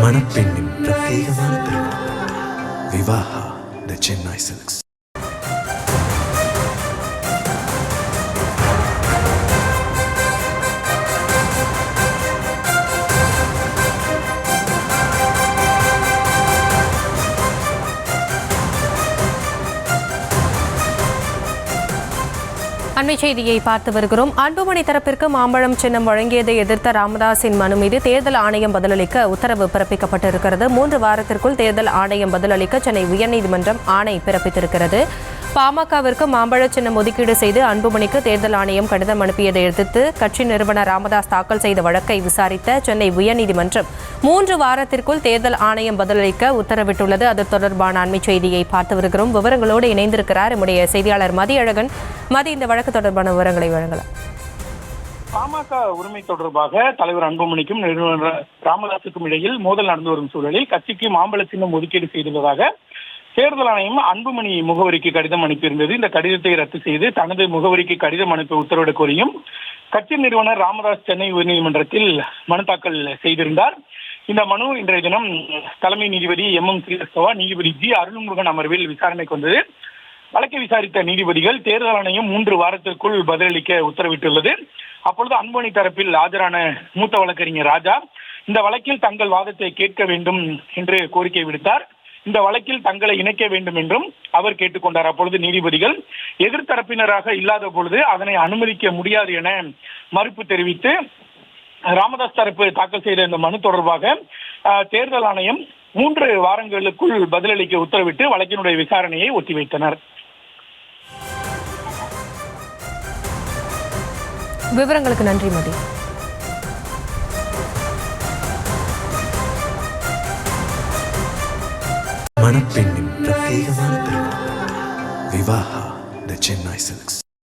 மணப்பெண்ணின் பிரத்யேகமான திருமணம் விவாஹா தி சென்னை சில்க்ஸ். அண்மை செய்தியை பார்த்து வருகிறோம். அன்புமணி தரப்பிற்கு மாம்பழம் சின்னம் வழங்கியதை எதிர்த்த ராமதாஸின் மனு மீது தேர்தல் ஆணையம் பதிலளிக்க உத்தரவு பிறப்பிக்கப்பட்டிருக்கிறது. 3 வாரத்திற்குள் தேர்தல் ஆணையம் பதிலளிக்க சென்னை உயர்நீதிமன்றம் ஆணை பிறப்பித்திருக்கிறது. பாமகவிற்கு மாம்பழ சின்னம் ஒதுக்கீடு செய்து அன்புமணிக்கு தேர்தல் ஆணையம் கடிதம் அனுப்பியதை எதிர்த்து கட்சி நிறுவனர் ராமதாஸ் தாக்கல் செய்த வழக்கை விசாரித்த சென்னை உயர்நீதிமன்றம் 3 வாரத்திற்குள் தேர்தல் ஆணையம் பதிலளிக்க உத்தரவிட்டுள்ளது. அது தொடர்பான அண்மை செய்தியை பார்த்து வருகிறோம். விவரங்களோடு இணைந்திருக்கிறார் நம்முடைய செய்தியாளர் மதியழகன். இந்த வழக்கு தொடர்பான விவரங்களை வழங்கலாம். பாமக உரிமை தொடர்பாக தலைவர் அன்புமணிக்கும் நிறுவனர் ராமதாஸுக்கும் இடையில் மோதல் நடந்து வரும் சூழலில் கட்சிக்கு மாம்பழ சின்னம் ஒதுக்கீடு செய்துள்ளதாக தேர்தல் ஆணையம் அன்புமணி முகவரிக்கு கடிதம் அனுப்பியிருந்தது. இந்த கடிதத்தை ரத்து செய்து தனது முகவரிக்கு கடிதம் அனுப்ப உத்தரவிட கோரியும் கட்சி நிறுவனர் ராமதாஸ் சென்னை உயர்நீதிமன்றத்தில் மனு தாக்கல் செய்திருந்தார். இந்த மனு இன்றைய தினம் தலைமை நீதிபதி MM ஸ்ரீவத்சவா, நீதிபதி G அருள்முருகன் அமர்வில் விசாரணைக்கு வந்தது. வழக்கை விசாரித்த நீதிபதிகள் தேர்தல் ஆணையம் 3 வாரத்திற்குள் பதிலளிக்க உத்தரவிட்டுள்ளது. அப்பொழுது அன்புமணி தரப்பில் ஆஜரான மூத்த வழக்கறிஞர் ராஜா இந்த வழக்கில் தங்கள் வாதத்தை கேட்க வேண்டும் என்று கோரிக்கை விடுத்தார். இந்த வழக்கில் தங்களை இணைக்க வேண்டும் என்றும் அவர் கேட்டுக்கொண்டார். அப்பொழுது நீதிபதிகள் எதிர்த்தரப்பினராக இல்லாத பொழுது அதனை அனுமதிக்க முடியாது என மறுப்பு தெரிவித்து ராமதாஸ் தரப்பு தாக்கல் செய்த இந்த மனு தொடர்பாக தேர்தல் ஆணையம் 3 வாரங்களுக்குள் பதிலளிக்க உத்தரவிட்டு வழக்கினுடைய விசாரணையை ஒத்திவைத்தனர். விவரங்களுக்கு நன்றி மதி. மணப்பெண்ணின் பிரத்யேகமான திருமணம் விவாஹா தி சென்னை சில்க்ஸ்.